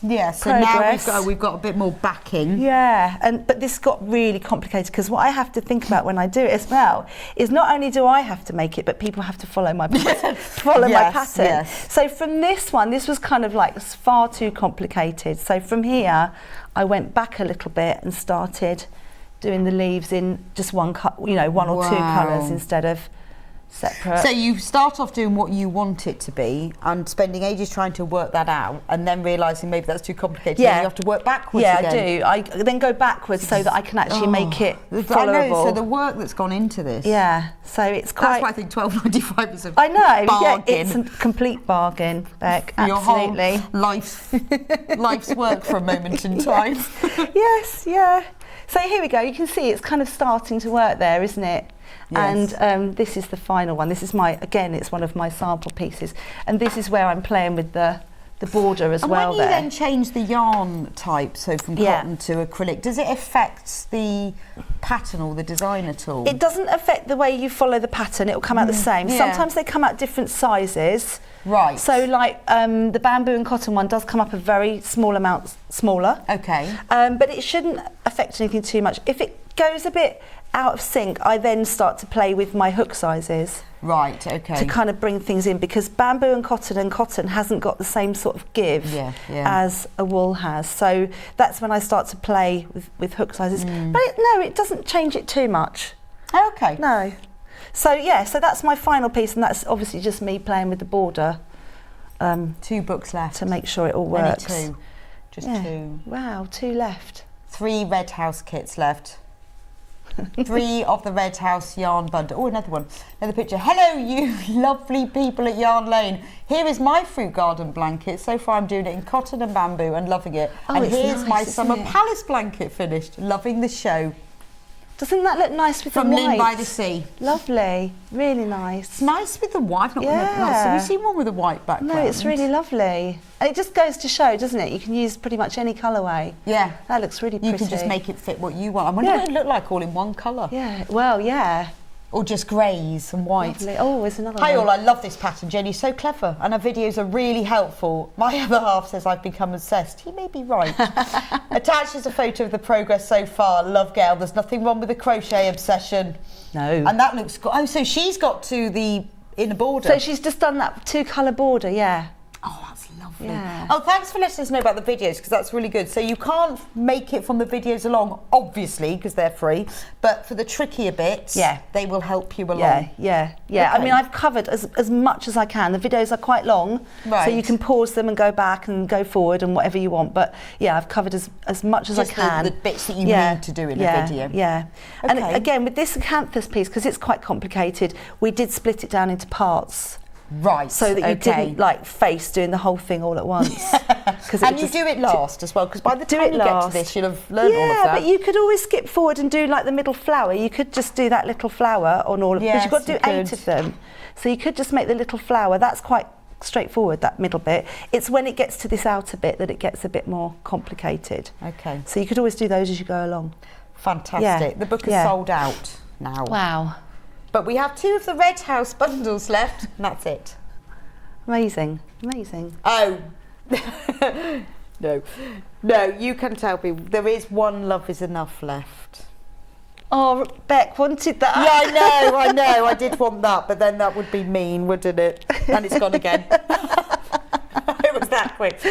yeah. So progress. now we've got a bit more backing. yeah, but this got really complicated because what I have to think about when I do it as well is not only do I have to make it, but people have to follow my pattern. my Yes, pattern. yes. So from this one, this was kind of like far too complicated. So from here, I went back a little bit and started doing the leaves in just one or 2 Wow. colours instead of separate. So you start off doing what you want it to be and spending ages trying to work that out and then realising maybe that's too complicated. Yeah. And you have to work backwards yeah, again. I do. I then go backwards so that I can actually make it followable. I know, so the work that's gone into this. Yeah, so it's That's quite. why I think £12.95 is a I know. bargain. Yeah, it's a complete bargain, Beck. For your Absolutely. whole life's work for a moment in time. Yes, yeah. So here we go. You can see it's kind of starting to work there, isn't it? Yes. And this is the final one. This is it's one of my sample pieces, and this is where I'm playing with the border as And well. when you there. then change the yarn type, so from Yeah. cotton to acrylic, does it affect the pattern or the design at all? It doesn't affect the way you follow the pattern. It will come out the same. yeah. Sometimes they come out different sizes. Right. So like the bamboo and cotton one does come up a very small amount smaller. Okay. But it shouldn't affect anything too much. If it goes a bit out of sync, I then start to play with my hook sizes. Right, okay. To kind of bring things in, because bamboo and cotton hasn't got the same sort of give as a wool has. So that's when I start to play with hook sizes. But it doesn't change it too much. Okay. No. So yeah, so that's my final piece, and that's obviously just me playing with the border. 2 books left. To make sure it all works. Only 2. Just 2. Wow, 2 left. 3 Red House kits left. 3 of the Red House yarn bundle. Oh, another one. Another picture. Hello, you lovely people at Yarn Lane. Here is my fruit garden blanket. So far, I'm doing it in cotton and bamboo and loving it. Oh, and it's here's nice, my isn't summer it? palace blanket finished. Loving the show. Doesn't that look nice with From the Lynn white? by the Sea. Lovely, really nice. It's nice with the white. I've not Yeah. Have you seen one with a white background? No, it's really lovely. And it just goes to show, doesn't it? You can use pretty much any colourway. Yeah. That looks really pretty. You can just make it fit what you want. I wonder what it look like all in one colour. Yeah, well, yeah. Or just greys and whites. Lovely. Oh, there's another Hi one. all, I love this pattern, Jenny's so clever and her videos are really helpful. My other half says I've become obsessed. He may be right. Attached is a photo of the progress so far. Love, Gail. There's nothing wrong with the crochet obsession. No. And that looks good. Oh, so she's got to the inner border. So she's just done that 2-colour border, yeah. Oh, that's lovely. Yeah. Oh, thanks for letting us know about the videos, because that's really good. So you can't make it from the videos along, obviously, because they're free, but for the trickier bits, they will help you along. Yeah. Okay. I mean, I've covered as much as I can. The videos are quite long, so you can pause them and go back and go forward and whatever you want. But yeah, I've covered as much as Just I can. the bits that you need to do in a video. Yeah. Okay. And again, with this acanthus piece, because it's quite complicated, we did split it down into parts. Right. So that you didn't like face doing the whole thing all at once. And you do it last as well, because by the time you get to this, you'll have learned all of that. Yeah, but you could always skip forward and do like the middle flower. You could just do that little flower on all of them, because you've got to do 8 of them. So you could just make the little flower. That's quite straightforward, that middle bit. It's when it gets to this outer bit that it gets a bit more complicated. Okay. So you could always do those as you go along. Fantastic. Yeah. The book is sold out now. Wow. But we have 2 of the Red House bundles left, and that's it. Amazing. Oh. No, you can tell me. There is 1 Love Is Enough left. Oh, Beck wanted that. Yeah, I know. I did want that, but then that would be mean, wouldn't it? And it's gone again. It was that quick.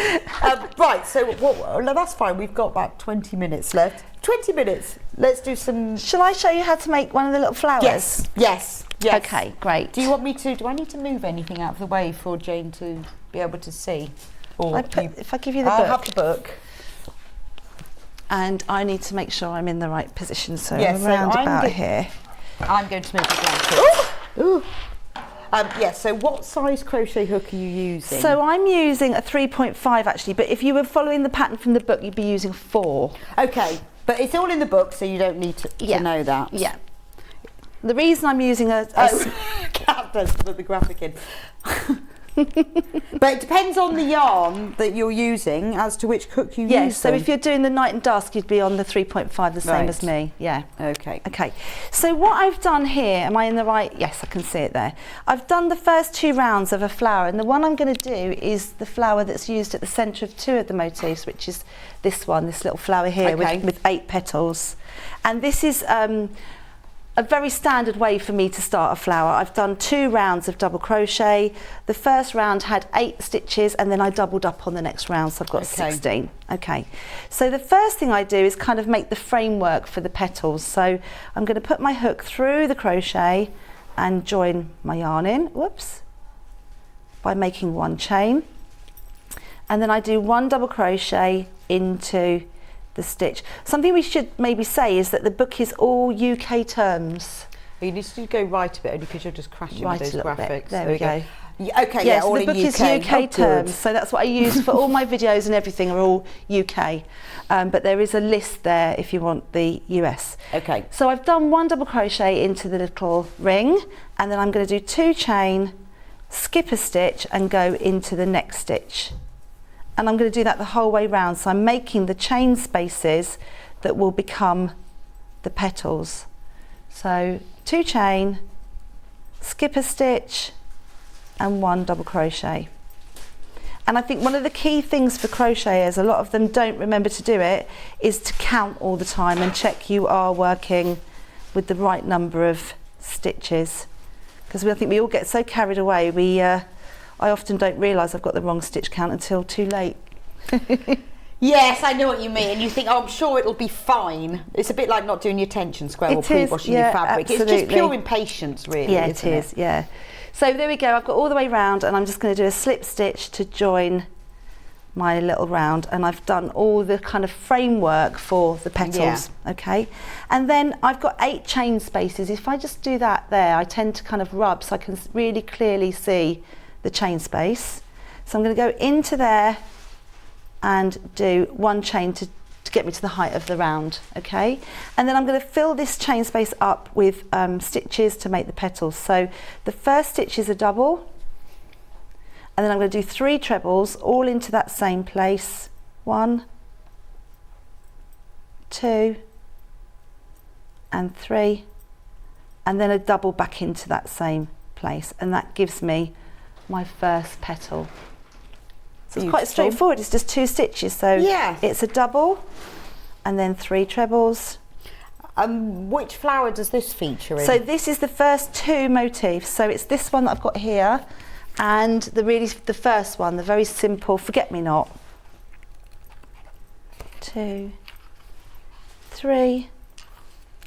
Right, so no, that's fine. We've got about 20 minutes left. 20 minutes. Let's do some... Shall I show you how to make one of the little flowers? Yes. Okay, great. Do you want me to... Do I need to move anything out of the way for Jane to be able to see? Or if I give you the book... I'll have the book. And I need to make sure I'm in the right position, so Yes, around so about here. I'm going to move the blanket. Ooh! So what size crochet hook are you using? So I'm using a 3.5 actually, but if you were following the pattern from the book, you'd be using 4. Okay, but it's all in the book, so you don't need to know that. Yeah. The reason I'm using Cat does put the graphic in. But it depends on the yarn that you're using as to which hook you use. Yes, so if you're doing the night and dusk, you'd be on the 3.5, the same as me. Yeah. Okay. So what I've done here, am I in the right? Yes, I can see it there. I've done the first 2 rounds of a flower, and the one I'm going to do is the flower that's used at the centre of 2 of the motifs, which is this one, this little flower here with 8 petals. And this is a very standard way for me to start a flower. I've done 2 rounds of double crochet. The first round had 8 stitches, and then I doubled up on the next round, so I've got 16. Okay, so the first thing I do is kind of make the framework for the petals. So I'm going to put my hook through the crochet and join my yarn in, by making 1 chain. And then I do 1 double crochet into the stitch. Something we should maybe say is that the book is all UK terms. You need to go right a bit, only because you're just crashing with those graphics. There we go. Okay, yes, all the in book is UK terms, so that's what I use for all my videos, and everything are all UK. But there is a list there if you want the US. Okay. So I've done 1 double crochet into the little ring, and then I'm going to do 2 chain, skip a stitch, and go into the next stitch. And I'm going to do that the whole way round. So I'm making the chain spaces that will become the petals. So 2 chain, skip a stitch, and 1 double crochet. And I think one of the key things for crocheters, a lot of them don't remember to do it, is to count all the time and check you are working with the right number of stitches. Because I think we all get so carried away, I often don't realise I've got the wrong stitch count until too late. Yes, I know what you mean. And you think, oh, I'm sure it'll be fine. It's a bit like not doing your tension square or pre-washing your fabric. Absolutely. It's just pure impatience, really. Yeah, it is. Yeah. So there we go. I've got all the way round, and I'm just going to do a slip stitch to join my little round, and I've done all the kind of framework for the petals. Okay, and then I've got 8 chain spaces. If I just do that there, I tend to kind of rub so I can really clearly see the chain space. So I'm going to go into there and do 1 chain to get me to the height of the round. Okay, and then I'm going to fill this chain space up with stitches to make the petals. So the first stitch is a double, and then I'm going to do 3 trebles all into that same place. 1, 2 and 3, and then a double back into that same place, and that gives me my first petal. So it's quite straightforward. It's just 2 stitches, so it's a double and then 3 trebles. Which flower does this feature in? So this is the first 2 motifs. So it's this one that I've got here, and the first one, the very simple forget-me-not. 2, 3,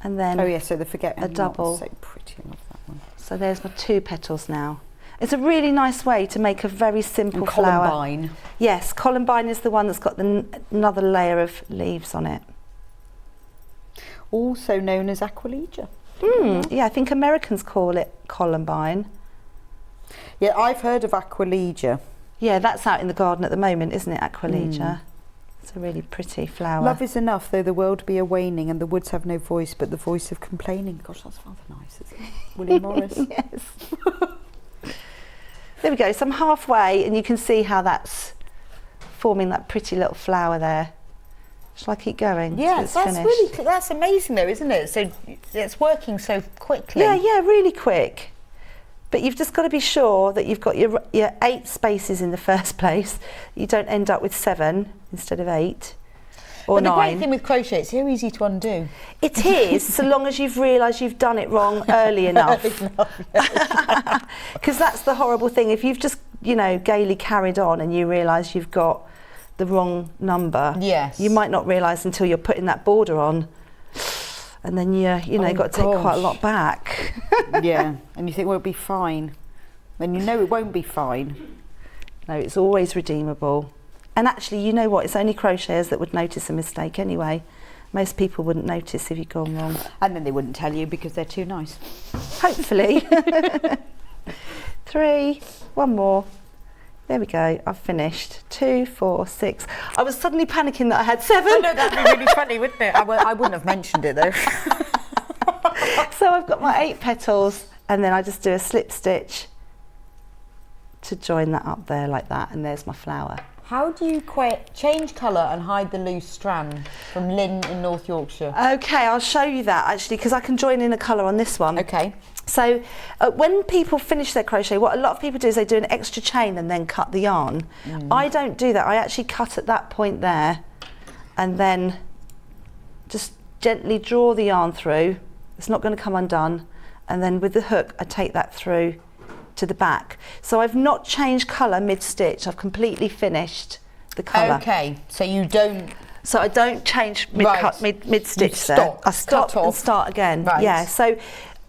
and then so the forget-me-not, a double. so pretty. I love that one. So there's my 2 petals now. It's a really nice way to make a very simple flower. Columbine. Yes, Columbine is the one that's got another layer of leaves on it. Also known as Aquilegia. Yeah, I think Americans call it Columbine. Yeah, I've heard of Aquilegia. Yeah, that's out in the garden at the moment, isn't it, Aquilegia? It's a really pretty flower. Love is enough, though the world be a waning, and the woods have no voice but the voice of complaining. Gosh, that's rather nice, isn't it? William Morris. Yes. There we go, so I'm halfway, and you can see how that's forming that pretty little flower there. Shall I keep going? Yeah, that's amazing though, isn't it? So it's working so quickly. Yeah, really quick. But you've just got to be sure that you've got your 8 spaces in the first place. You don't end up with 7 instead of 8 or 9. The great thing with crochet, it's so easy to undo. It is, so long as you've realised you've done it wrong early enough. Because that's the horrible thing. If you've just, gaily carried on and you realise you've got the wrong number, you might not realise until you're putting that border on, and then you've got to take quite a lot back. Yeah, and you think, well, it'll be fine. Then you know it won't be fine. No, it's always redeemable. And actually, you know what? It's only crocheters that would notice a mistake anyway. Most people wouldn't notice if you'd gone wrong. And then they wouldn't tell you because they're too nice. Hopefully. 3, 1 more. There we go, I've finished. 2, 4, 6. I was suddenly panicking that I had 7. Oh, no, that'd be really funny, wouldn't it? I wouldn't have mentioned it though. So I've got my 8 petals, and then I just do a slip stitch to join that up there like that, and there's my flower. How do you change colour and hide the loose strand? From Lynn in North Yorkshire. Okay, I'll show you that actually, because I can join in a colour on this one. Okay. So when people finish their crochet, what a lot of people do is they do an extra chain and then cut the yarn. I don't do that. I actually cut at that point there, and then just gently draw the yarn through. It's not going to come undone, and then with the hook I take that through to the back. So I've not changed colour mid-stitch. I've completely finished the colour. Okay, so you don't... So I don't change mid-stitch there. I stop and start again. Right. Yeah, so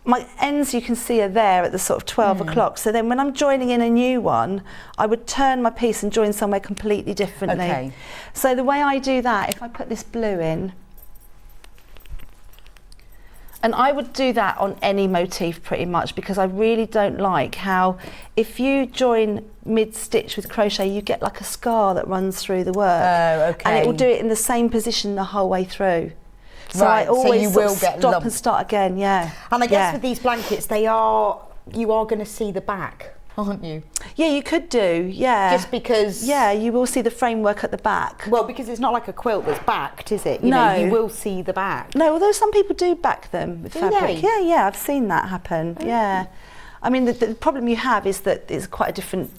my ends you can see are there at the sort of 12 o'clock. So then when I'm joining in a new one, I would turn my piece and join somewhere completely differently. Okay. So the way I do that, if I put this blue in, and I would do that on any motif pretty much, because I really don't like how if you join mid-stitch with crochet, you get like a scar that runs through the work. Oh, okay. And it will do it in the same position the whole way through. So Right, I always so you will get stop lumps. and start again, yeah. And I guess with these blankets, you are going to see the back, aren't you? Yeah, you could do, yeah. Just because... Yeah, you will see the framework at the back. Well, because it's not like a quilt that's backed, is it? No. You will see the back. No, although some people do back them with Do fabric. they? Yeah, I've seen that happen, yeah. I mean, the problem you have is that it's quite a different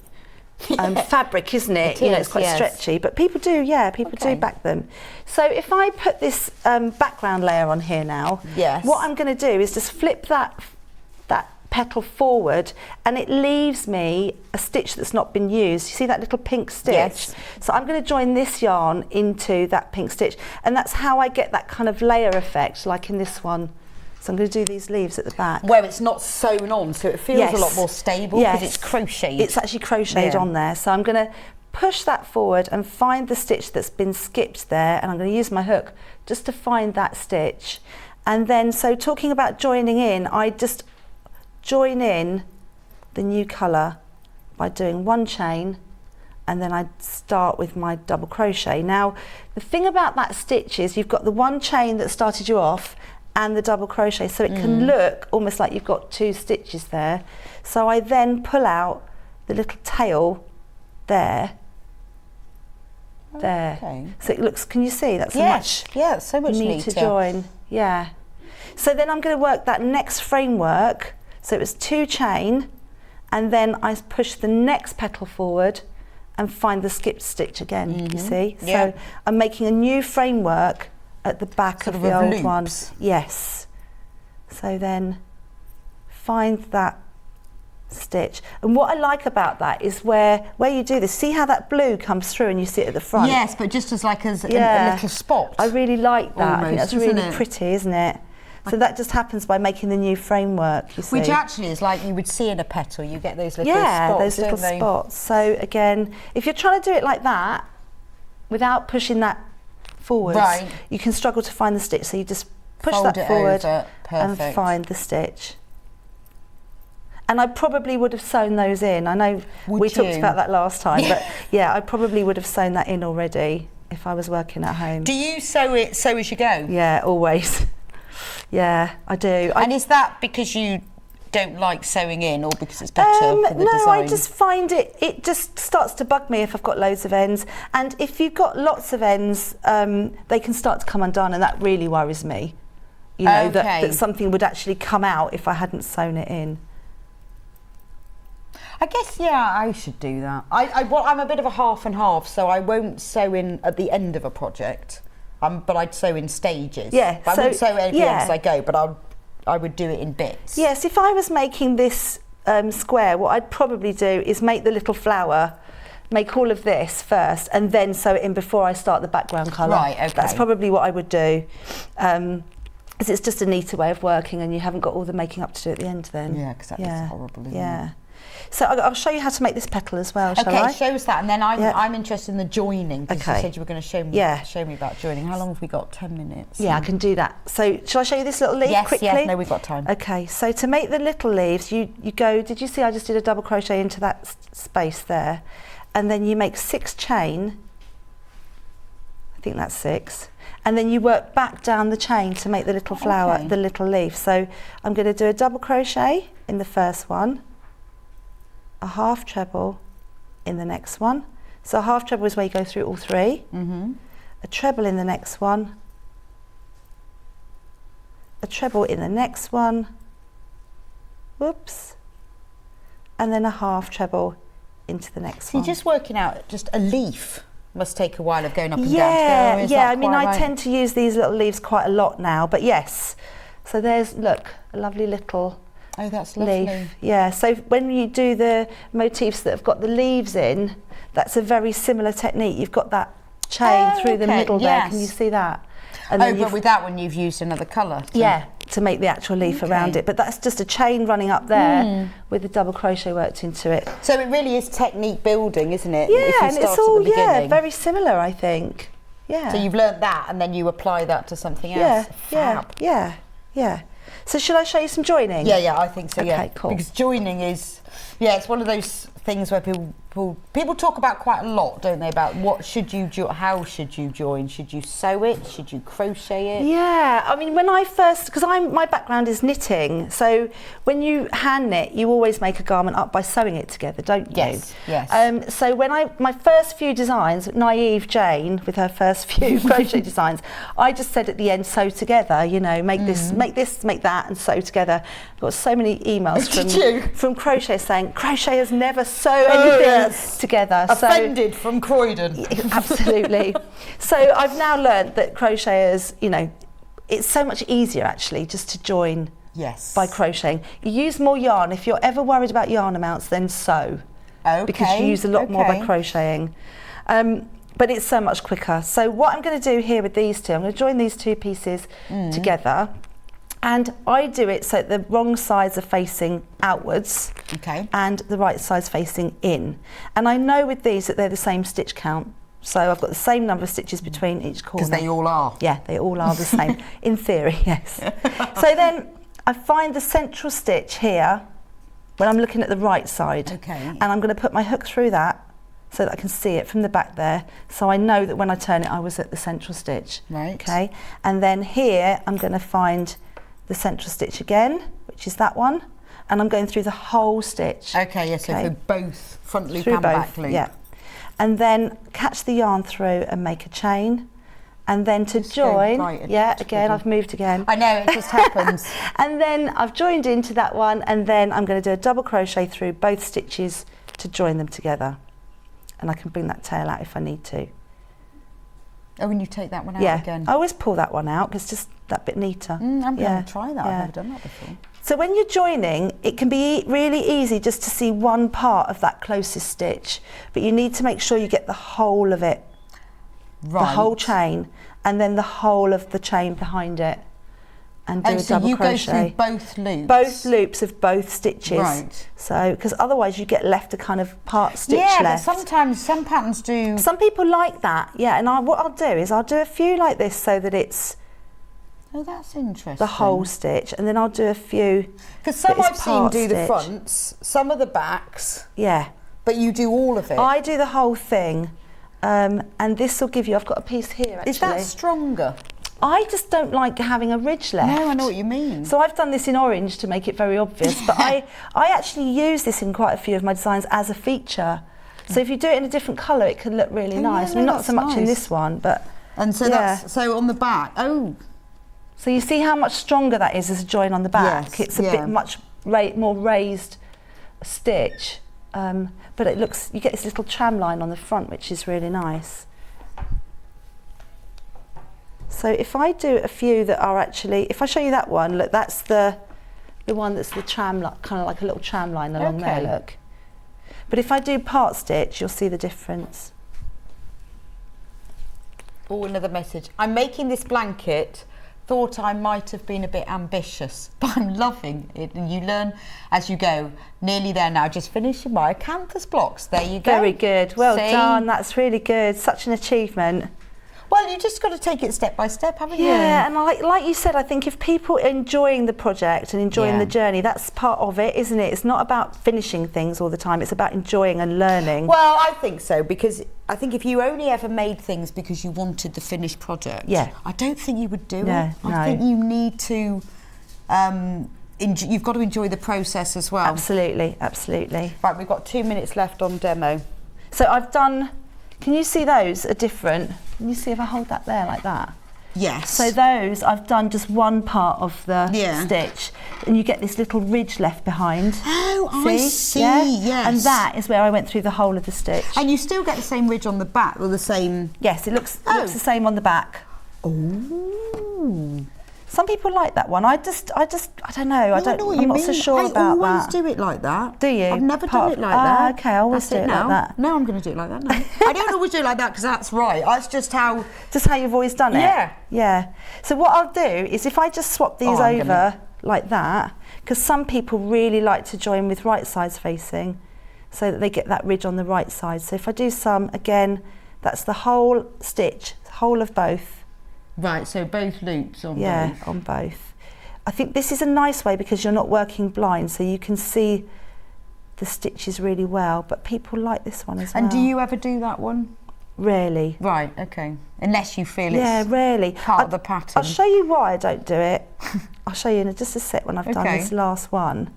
fabric, isn't it? It You know, is, it's quite yes. stretchy, but people do, people do back them. So if I put this background layer on here now, Yes. what I'm going to do is just flip that petal forward, and it leaves me a stitch that's not been used. You see that little pink stitch? Yes. So I'm going to join this yarn into that pink stitch, and that's how I get that kind of layer effect, like in this one. So I'm going to do these leaves at the back. Where it's not sewn on, so it feels a lot more stable because it's crocheted. It's actually crocheted on there. So I'm going to push that forward and find the stitch that's been skipped there, and I'm going to use my hook just to find that stitch. And then, so talking about joining in, I just join in the new colour by doing one chain, and then I start with my double crochet. Now, the thing about that stitch is you've got the one chain that started you off and the double crochet, so it can look almost like you've got 2 stitches there. So I then pull out the little tail there. Okay. So it looks, can you see? That's so much neater to join. Yeah. So then I'm going to work that next framework. So it was 2 chain, and then I push the next petal forward and find the skipped stitch again, you see? So I'm making a new framework at the back of the old one. Yes. So then find that stitch. And what I like about that is where you do this, see how that blue comes through and you see it at the front? Yes, but just as like a little spot. I really like that. I think that's Almost, really pretty, isn't it? So that just happens by making the new framework, you see. Which actually is like you would see in a petal, you get those little spots. Yeah, those little spots. So again, if you're trying to do it like that, without pushing that forwards, you can struggle to find the stitch. So you just push Fold that it forward over. and find the stitch. And I probably would have sewn those in. I know we talked about that last time, but yeah, I probably would have sewn that in already if I was working at home. Do you sew as you go? Yeah, always. Yeah, I do. And is that because you don't like sewing in, or because it's better for the design? No, I just find it just starts to bug me if I've got loads of ends. And if you've got lots of ends, they can start to come undone, and that really worries me. You know, that something would actually come out if I hadn't sewn it in. I guess, I should do that. I'm a bit of a half and half, so I won't sew in at the end of a project. But I'd sew in stages. Yeah, I wouldn't sew every end as I go, but I would do it in bits. Yes, if I was making this square, what I'd probably do is make the little flower, make all of this first, and then sew it in before I start the background colour. Right, okay. That's probably what I would do. Because it's just a neater way of working, and you haven't got all the making up to do at the end then. Yeah, because that looks horrible, isn't it? So I'll show you how to make this petal as well, shall I? Okay, show us that, and then I'm interested in the joining, because you said you were going to show me about joining. How long have we got? 10 minutes? Yeah, I can do that. So shall I show you this little leaf quickly? Yes, no, we've got time. Okay, so to make the little leaves, you go, did you see I just did a double crochet into that space there? And then you make 6 chain, I think that's 6, and then you work back down the chain to make the little flower, the little leaf. So I'm going to do a double crochet in the first one, a half treble in the next one. So a half treble is where you go through all 3. A treble in the next one, a treble in the next one, whoops, and then a half treble into the next one. So you're just working out just a leaf must take a while of going up and down together. I mean, I tend to use these little leaves quite a lot now, but yes. So there's, look, a lovely little that's lovely. leaf. Yeah, so when you do the motifs that have got the leaves in, that's a very similar technique. You've got that chain through the middle there. Can you see that? And then but with that one you've used another colour. To make the actual leaf around it. But that's just a chain running up there with the double crochet worked into it. So it really is technique building, isn't it? Yeah, and it's all very similar, I think. Yeah. So you've learnt that, and then you apply that to something else. Yeah. So should I show you some joining? Yeah, I think so. Okay, cool. Because joining is, it's one of those things where people talk about quite a lot, don't they? About what should you do, how should you join? Should you sew it? Should you crochet it? Yeah, I mean, when I first, because my background is knitting, so when you hand knit, you always make a garment up by sewing it together, don't you? Yes. So when my first few designs, naive Jane with her first few crochet designs, I just said at the end, sew together. You know, make this, make that, and sew together. Got so many emails from crocheters saying crocheters never sew anything together. Offended from Croydon. Absolutely. So I've now learned that crocheters, you know, it's so much easier actually just to join by crocheting. You use more yarn. If you're ever worried about yarn amounts, then sew. Because you use a lot more by crocheting. But it's so much quicker. So what I'm going to do here with these two, I'm going to join these two pieces together. And I do it so the wrong sides are facing outwards and the right side's facing in. And I know with these that they're the same stitch count. So I've got the same number of stitches between each corner. Because they all are. Yeah, they all are the same. In theory, yes. So then I find the central stitch here when I'm looking at the right side. And I'm going to put my hook through that so that I can see it from the back there. So I know that when I turn it, I was at the central stitch. Okay. And then here, I'm going to find the central stitch again, which is that one, and I'm going through the whole stitch. So for both front loop and back loop. Yeah, and then catch the yarn through and make a chain, and then to join. Again, I've moved again. I know, it just happens. And then I've joined into that one, and then I'm going to do a double crochet through both stitches to join them together, and I can bring that tail out if I need to. Oh, when you take that one out again? I always pull that one out because it's just that bit neater. I'm going to try that. I've never done that before. So when you're joining, it can be really easy just to see one part of that closest stitch, but you need to make sure you get the whole of it, the whole chain, and then the whole of the chain behind it, and do a double crochet. So you go through both loops? Both loops of both stitches. Right. So, because otherwise you get left a kind of part stitch left. Yeah, but sometimes some patterns do. Some people like that, yeah, and what I'll do is I'll do a few like this so that it's that's interesting. The whole stitch, and then I'll do a few. Because some I've seen do the fronts, some of the backs. Yeah. But you do all of it. I do the whole thing, and this will give you. I've got a piece here actually. Is that stronger? I just don't like having a ridge left. No, I know what you mean. So I've done this in orange to make it very obvious, but I actually use this in quite a few of my designs as a feature. So if you do it in a different colour, it can look really nice. I mean, not so much in this one, but. And so that's so on the back. Oh. So you see how much stronger that is as a join on the back. It's a bit much more raised stitch, but it looks. You get this little tram line on the front, which is really nice. So if I do a few that are actually, if I show you that one, look, that's the one that's the tram, kind of like a little tram line along there, look. But if I do part stitch, you'll see the difference. Oh, another message. I'm making this blanket. Thought I might have been a bit ambitious, but I'm loving it, and you learn as you go. Nearly there now, just finishing my canvas blocks. There you go. Very good, well done, that's really good, such an achievement. Well, you just got to take it step by step, haven't you? Yeah, and like you said, I think if people are enjoying the project and enjoying the journey, that's part of it, isn't it? It's not about finishing things all the time, it's about enjoying and learning. Well, I think so, because I think if you only ever made things because you wanted the finished product, I don't think you would do it. I think you need to, you've got to enjoy the process as well. Absolutely, absolutely. Right, we've got 2 minutes left on demo. So I've done, can you see those are different? Can you see if I hold that there like that? Yes. So those, I've done just one part of the stitch, and you get this little ridge left behind. Oh, I see, yes. And that is where I went through the whole of the stitch. And you still get the same ridge on the back, or the same? Yes, it looks the same on the back. Oh. Some people like that one. I don't know. I'm not so sure about that. I always do it like that. Do you? I've never done it like that. Okay, I always do it like that. No, I'm going to do it like that now. I don't always do it like that because that's right. That's just how you've always done it. Yeah. Yeah. So what I'll do is if I just swap these over like that, because some people really like to join with right sides facing, so that they get that ridge on the right side. So if I do some again, that's the whole stitch, the whole of both. Right, so both loops on both. Yeah, on both. I think this is a nice way because you're not working blind, so you can see the stitches really well, but people like this one as well. And do you ever do that one? Rarely. Right, okay. Unless you feel it's rarely. part of the pattern. I'll show you why I don't do it. I'll show you in just a sec when I've done this last one.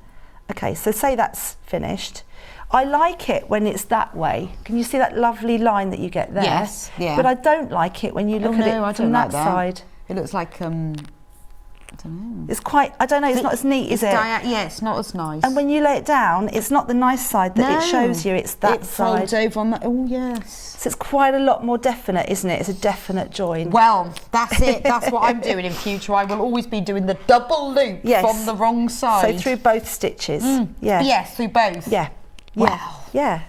Okay, so say that's finished. I like it when it's that way. Can you see that lovely line that you get there? Yes, yeah. But I don't like it when you look at it from that side. It looks like don't know. It's quite, I don't know, it's not as neat, is it? Yeah, it's not as nice. And when you lay it down, it's not the nice side that it shows you, it's that side. It folds over on that. Oh, yes. So it's quite a lot more definite, isn't it? It's a definite join. Well, that's it. That's what I'm doing in future. I will always be doing the double loop from the wrong side. So through both stitches. Yeah. Yes, through both. Yeah. Wow. Yeah.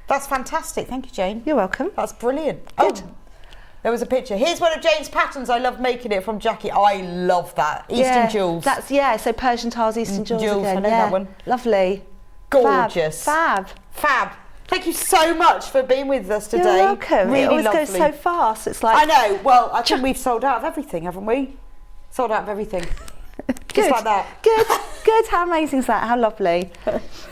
That's fantastic. Thank you, Jane. You're welcome. That's brilliant. Good. Oh, there was a picture. Here's one of Jane's patterns. I love making it from Jackie. I love that. Eastern Jewels. That's, so Persian tiles, Eastern Jewels again. I know that one. Lovely. Gorgeous. Fab. Thank you so much for being with us today. You're welcome. Really it always lovely. goes so fast. It's like... I know. Well, I think we've sold out of everything, haven't we? Sold out of everything. Just like that. Good. How amazing is that? How lovely.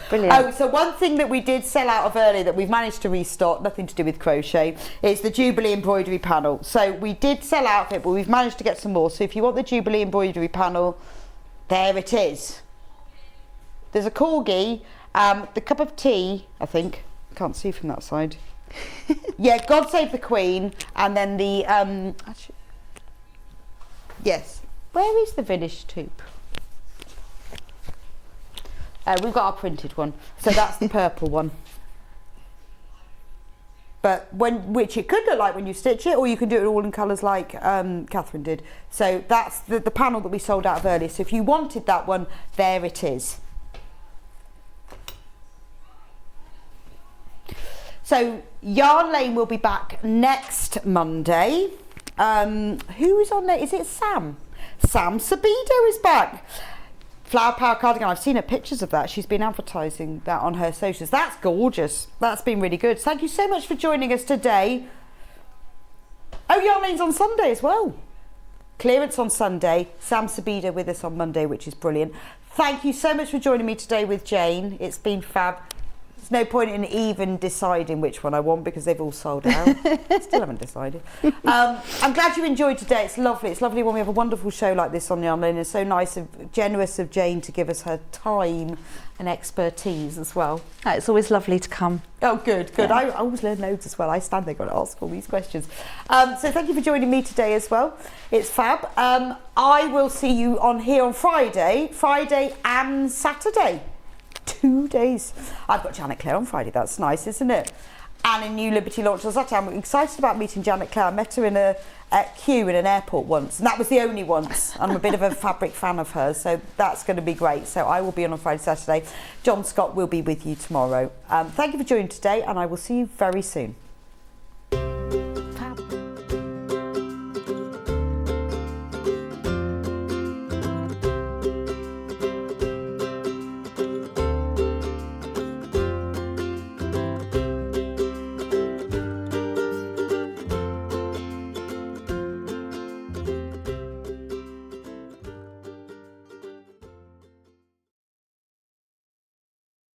Brilliant. Oh, so one thing that we did sell out of earlier that we've managed to restock, nothing to do with crochet, is the Jubilee embroidery panel. So we did sell out of it, but we've managed to get some more. So if you want the Jubilee embroidery panel, there it is. There's a corgi, the cup of tea, I think. Can't see from that side. Yeah, God Save the Queen, and then the yes. Where is the village tube? We've got our printed one, so that's the purple one. But which it could look like when you stitch it, or you can do it all in colours like Catherine did. So that's the panel that we sold out of earlier. So if you wanted that one, there it is. So Yarn Lane will be back next Monday. Who is on there? Is it Sam? Sam Sabido is back. Flower Power Cardigan. I've seen her pictures of that. She's been advertising that on her socials. That's gorgeous. That's been really good. Thank you so much for joining us today. Oh, Yarn Lane's on Sunday as well. Clearance on Sunday. Sam Sabido with us on Monday, which is brilliant. Thank you so much for joining me today with Jane. It's been fab. There's no point in even deciding which one I want because they've all sold out. Still haven't decided. I'm glad you enjoyed today. It's lovely. It's lovely when we have a wonderful show like this on Yarn Lane. It's so nice and generous of Jane to give us her time and expertise as well. It's always lovely to come. Oh, good. Yeah. I always learn loads as well. I stand there going to ask all these questions. So thank you for joining me today as well. It's fab. I will see you on here on Friday and Saturday. 2 days. I've got Janet Clare on Friday. That's nice, isn't it? And a new Liberty launch on Saturday. I'm excited about meeting Janet Clare. I met her in a queue in an airport once, and that was the only once. I'm a bit of a fabric fan of hers, so that's going to be great. So I will be on Friday, Saturday. John Scott will be with you tomorrow. Thank you for joining today, and I will see you very soon.